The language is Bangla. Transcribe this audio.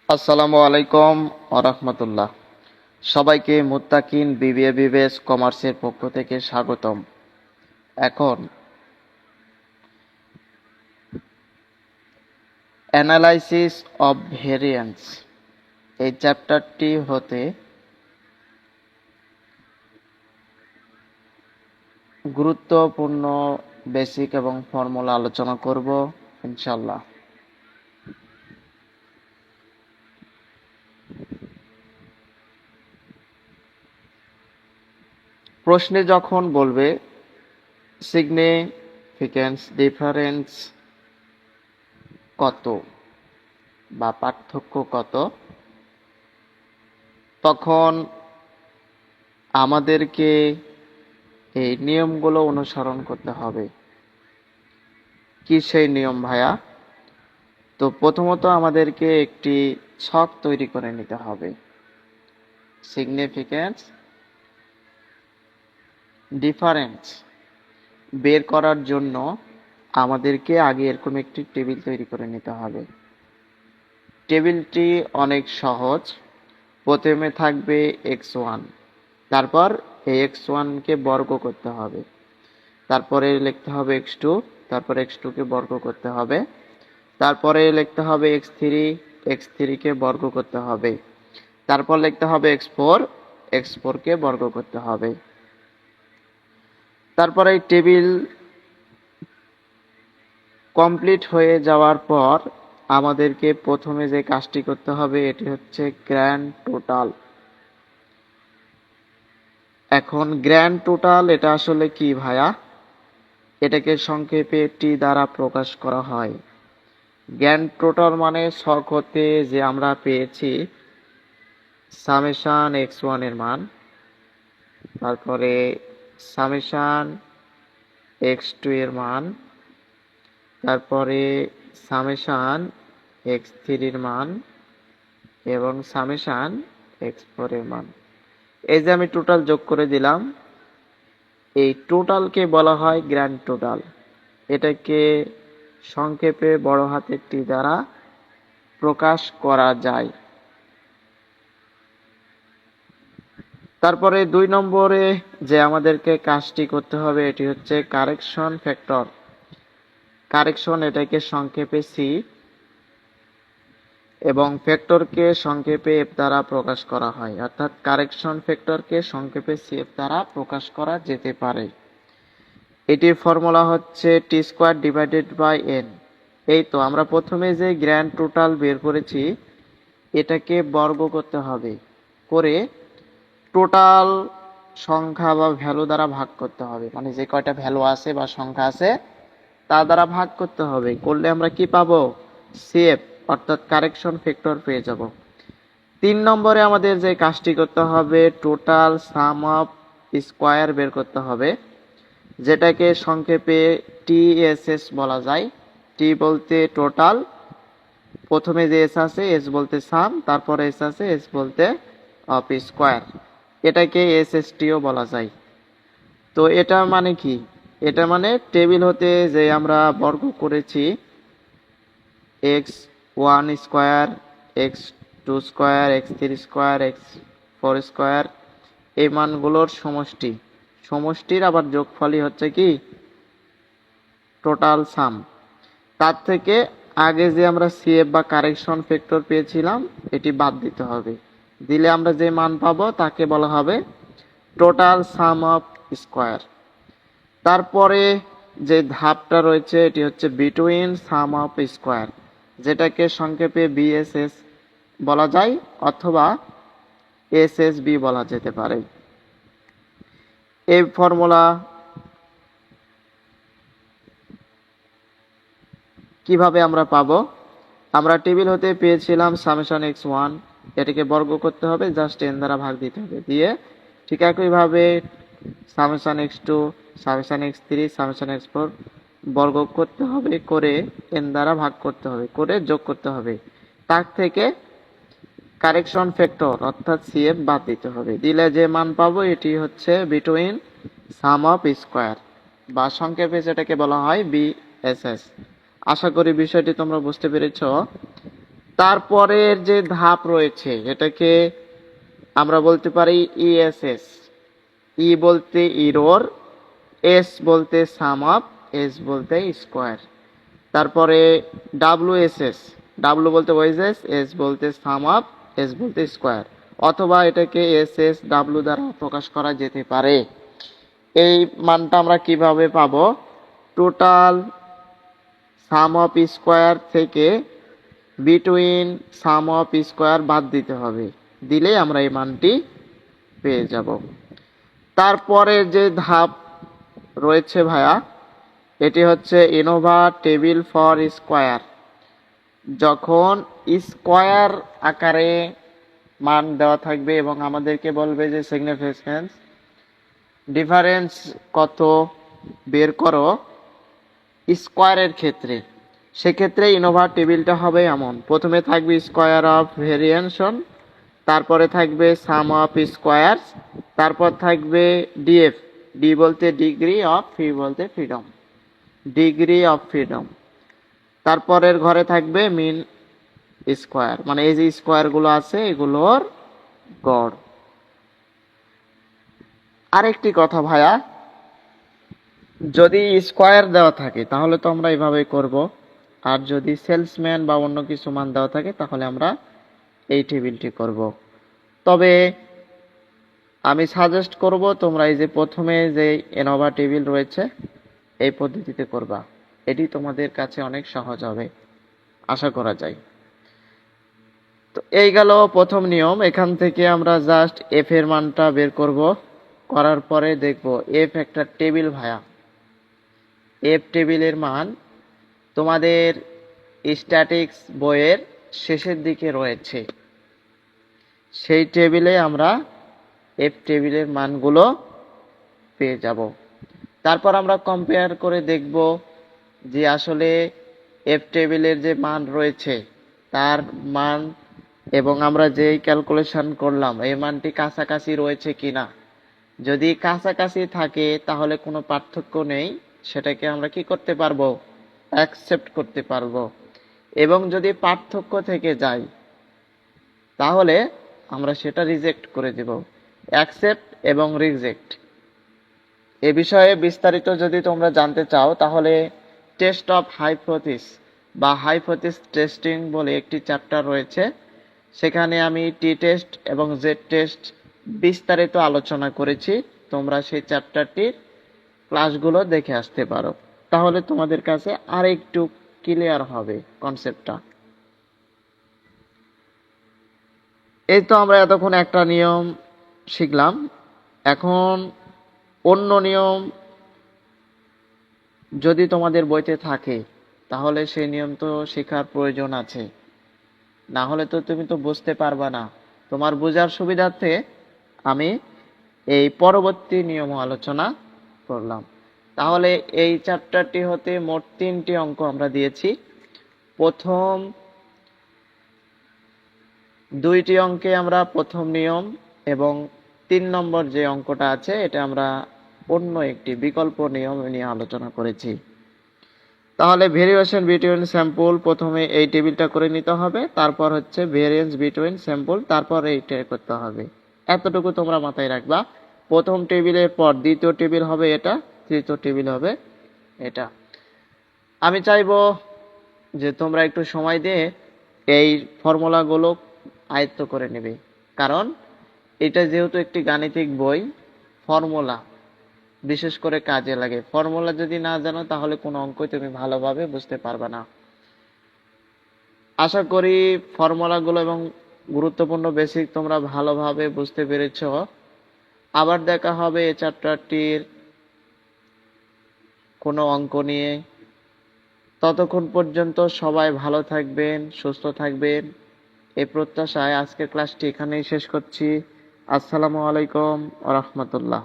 আসসালামু আলাইকুম রাহমাতুল্লাহ। সবাইকে মুত্তাকিন বিবিএ বিবেস কমার্সের পক্ষ থেকে স্বাগতম। এখন অ্যানালাইসিস অফ ভেরিয়েন্স এই চ্যাপ্টারটি হতে গুরুত্বপূর্ণ বেসিক এবং ফর্মুলা আলোচনা করব ইনশাআল্লাহ। প্রশ্নে যখন বলবে সিগনিফিক্যান্স ডিফারেন্স কত বা পার্থক্য কত, তখন আমাদেরকে এই নিয়মগুলো অনুসরণ করতে হবে। কি সেই নিয়ম ভাইয়া? তো প্রথমত আমাদেরকে একটি ছক তৈরি করে নিতে হবে। সিগনিফিক্যান্স ডিফারেন্স বের করার জন্য আমাদেরকে আগে এরকম একটি টেবিল তৈরি করে নিতে হবে। টেবিলটি অনেক সহজ। প্রথমে থাকবে x1, তারপর এই x1 কে বর্গ করতে হবে, তারপরে লিখতে হবে x2, তারপর x2 কে বর্গ করতে হবে, তারপরে লিখতে হবে x3, x3 কে বর্গ করতে হবে, তারপর লিখতে হবে x4, x4 কে বর্গ করতে হবে। তারপরে এই টেবিল কমপ্লিট হয়ে যাওয়ার পর আমাদেরকে প্রথমে যে কাজটি করতে হবে এটি হচ্ছে গ্র্যান্ড টোটাল। এখন গ্র্যান্ড টোটাল এটা আসলে কি ভাইয়া? এটাকে সংক্ষেপে টি দ্বারা প্রকাশ করা হয়। গ্র্যান্ড টোটাল মানে ছক হতে যে আমরা পেয়েছি সামেশন x1 এর মান, তারপরে সামেশন x2 এর মান, তারপরে সামেশন x3 এর মান এবং সামেশন x4 এর মান। এই যে আমি টোটাল যোগ করে দিলাম, এই টোটালকে বলা হয় গ্র্যান্ড টোটাল। এটাকে সংক্ষেপে বড় হাতের টি দ্বারা প্রকাশ করা যায়। তারপরে 2 নম্বরে যে আমাদেরকে কাজটি করতে হবে এটি হচ্ছে কারেকশন ফ্যাক্টর। কারেকশন এটাকে সংক্ষেপে সি এবং ফ্যাক্টরকে সংক্ষেপে এফ দ্বারা প্রকাশ করা হয়, অর্থাৎ কারেকশন ফ্যাক্টরকে সংক্ষেপে সি এফ দ্বারা প্রকাশ করা যেতে পারে। এটির ফর্মুলা হচ্ছে টি স্কোয়ার ডিভাইডেড বাই এন। এই তো আমরা প্রথমে যে গ্র্যান্ড টোটাল বের করেছি এটাকে বর্গ করতে হবে, করে টোটাল সংখ্যা বা ভ্যালু দ্বারা ভাগ করতে হবে, মানে যে কয়টা ভ্যালু আছে বা সংখ্যা আছে তা দ্বারা ভাগ করতে হবে। করলে আমরা কি পাবো? সিএফ অর্থাৎ কারেকশন ফ্যাক্টর পেয়ে যাব। 3 নম্বরে আমাদের যে কাজটি করতে হবে টোটাল সাম অফ স্কোয়ার বের করতে হবে, যেটাকে সংক্ষেপে টিএসএস বলা যায়। টি বলতে টোটাল, প্রথমে যে এস আছে এস বলতে সাম, তারপর এস আছে এস বলতে অফ স্কোয়ার, এটাকে এসএসটিও বলা যায়। তো এটা মানে কি? এটা মানে টেবিল হতে যে আমরা বর্গ করেছি x1 square, x2 square, x3 square, x4 square, এই মানগুলোর সমষ্টি, সমষ্টির আবার যোগফলই হচ্ছে কি টোটাল সাম। তার থেকে আগে যে আমরা সিএফ বা কারেকশন ফ্যাক্টর পেয়েছিলাম এটি বাদ দিতে হবে, দিলে আমরা যে মান পাবো তাকে বলা হবে টোটাল সাম অফ স্কোয়ার। তারপরে যে ধাপটা রয়েছে এটি হচ্ছে বিটুইন সাম অফ স্কোয়ার, যেটাকে সংক্ষেপে বিএসএস বলা যায় অথবা এসএসবি বলা যেতে পারে। এই ফর্মুলা কিভাবে আমরা পাবো? আমরা টেবিল হতে পেয়েছিলাম সামেশন x1, এটাকে বর্গ করতে হবে, জাস্ট এন দ্বারা ভাগ দিতে হবে, দিয়ে ঠিক একইভাবে summation x2, summation x3, summation x4 বর্গ করতে হবে, করে এন দ্বারা ভাগ করতে হবে, করে যোগ করতে হবে। তার থেকে কারেকশন ফ্যাক্টর অর্থাৎ সিএফ বাদ দিতে হবে, দিলে যে মান পাবো এটি হচ্ছে বিটুইন সাম অফ স্কোয়ার বা সংক্ষেপে যেটাকে বলা হয় বিএসএস। আশা করি বিষয়টি তোমরা বুঝতে পেরেছো। তারপরের যে ধাপ রয়েছে এটাকে আমরা বলতে পারি ইএসএস। ই বলতে ইরর, এস বলতে সাম আপ, এস বলতে স্কোয়ার। তারপরে ডাব্লিউএসএস, ডাব্লু বলতে ওয়েজেস, এস বলতে সাম আপ, এস বলতে স্কোয়ার, অথবা এটাকে এস এস ডাব্লু দ্বারা প্রকাশ করা যেতে পারে। এই মানটা আমরা কিভাবে পাবো? টোটাল সাম অফ স্কোয়ার থেকে বিটুইন সাম অফ স্কোয়ার বাদ দিতে হবে, দিলে আমরা এই মানটি পেয়ে যাব। তারপরে যে ধাপ রয়েছে ভাইয়া, এটি হচ্ছে ইনোভা টেবিল ফর স্কোয়ার। যখন স্কোয়ার আকারে মান দেওয়া থাকবে এবং আমাদেরকে বলবে যে সিগনিফিকেন্স ডিফারেন্স কত বের করো স্কোয়ারের ক্ষেত্রে, সেক্ষেত্রে ইনোভা টেবিলটা হবে এমন: প্রথমে থাকবে স্কোয়ার অফ ভেরিয়েশন, তারপরে থাকবে সাম অফ স্কোয়ারস, তারপর থাকবে ডিএফ, ডি বলতে ডিগ্রি অফ, ফি বলতে ফ্রিডম, ডিগ্রি অফ ফ্রিডম। তারপরের ঘরে থাকবে মিন স্কোয়ার, মানে এই যে স্কোয়ারগুলো আছে এগুলোর গড়। আরেকটি কথা ভাইয়া, যদি স্কোয়ার দেওয়া থাকে তাহলে তো আমরা এইভাবেই করব, আর যদি সেলসম্যান বা অন্য কিছু মান দেওয়া থাকে তাহলে আমরা এই টেবিলটি করব। তবে আমি সাজেস্ট করব তোমরা এই যে প্রথমে যে এনোভা টেবিল রয়েছে এই পদ্ধতিতে করবা, এটি তোমাদের কাছে অনেক সহজ হবে আশা করা যায়। তো এই গেল প্রথম নিয়ম। এখান থেকে আমরা জাস্ট এফ এর মানটা বের করব, করার পরে দেখব এফ একটা টেবিল ভাইয়া, এফ টেবিলের মান তোমাদের স্ট্যাটিক্স বইয়ের শেষের দিকে রয়েছে, সেই টেবিলে আমরা এফ টেবিলের মানগুলো পেয়ে যাব। তারপর আমরা কম্পেয়ার করে দেখব যে আসলে এফ টেবিলের যে মান রয়েছে তার মান এবং আমরা যেই ক্যালকুলেশন করলাম এই মানটি কাছাকাছি রয়েছে কিনা। যদি কাছাকাছি থাকে তাহলে কোনো পার্থক্য নেই, সেটাকে আমরা কি করতে পারবো? অ্যাকসেপ্ট করতে পারবো। এবং যদি পার্থক্য থেকে যায় তাহলে আমরা সেটা রিজেক্ট করে দেব। অ্যাকসেপ্ট এবং রিজেক্ট এ বিষয়ে বিস্তারিত যদি তোমরা জানতে চাও তাহলে টেস্ট অফ হাইপোথিস বা হাইপোথিস টেস্টিং বলে একটি চ্যাপ্টার রয়েছে, সেখানে আমি টি টেস্ট এবং জেড টেস্ট বিস্তারিত আলোচনা করেছি। তোমরা সেই চ্যাপ্টারটির ক্লাসগুলো দেখে আসতে পারো, তাহলে তোমাদের কাছে আর একটু ক্লিয়ার হবে কনসেপ্টটা। এই তো আমরা এতক্ষণ একটা নিয়ম শিখলাম, এখন অন্য নিয়ম যদি তোমাদের বইতে থাকে তাহলে সেই নিয়ম তো শেখার প্রয়োজন আছে, না হলে তো তুমি তো বুঝতে পারবা না। তোমার বোঝার সুবিধার্থে আমি এই পরবর্তী নিয়ম আলোচনা করলাম। তাহলে এই চ্যাপ্টারটি হতে মোট 3টি অঙ্ক আমরা দিয়েছি। প্রথম 2টি অঙ্কে আমরা প্রথম নিয়ম এবং 3 নম্বর যে অঙ্কটা আছে এটা আমরা অন্য একটি বিকল্প নিয়ম নিয়ে আলোচনা করেছি। তাহলে ভেরিয়েশন বিটুইন স্যাম্পল, প্রথমে এই টেবিলটা করে নিতে হবে, তারপর হচ্ছে ভেরিয়েন্স বিটুইন স্যাম্পল, তারপর এইটা করতে হবে। এতটুকু তোমরা মাথায় রাখবা। প্রথম টেবিলের পর দ্বিতীয় টেবিল হবে এটা, তৃতীয় টেবিল হবে এটা। আমি চাইবো যে তোমরা একটু সময় দিয়ে এই ফর্মুলাগুলো আয়ত্ত করে নেবে, কারণ এটা যেহেতু একটি গাণিতিক বই, ফর্মুলা বিশেষ করে কাজে লাগে। ফর্মুলা যদি না জানো তাহলে কোনো অঙ্কই তুমি ভালোভাবে বুঝতে পারবে না। আশা করি ফর্মুলাগুলো এবং গুরুত্বপূর্ণ বেসিক তোমরা ভালোভাবে বুঝতে পেরেছো। আবার দেখা হবে এই চ্যাপ্টারটির কোনো অঙ্ক নিয়ে। ততক্ষণ পর্যন্ত সবাই ভালো থাকবেন, সুস্থ থাকবেন, এই প্রত্যাশায় আজকের ক্লাসটি এখানেই শেষ করছি। আসসালামু আলাইকুম ওয়া রাহমাতুল্লাহ।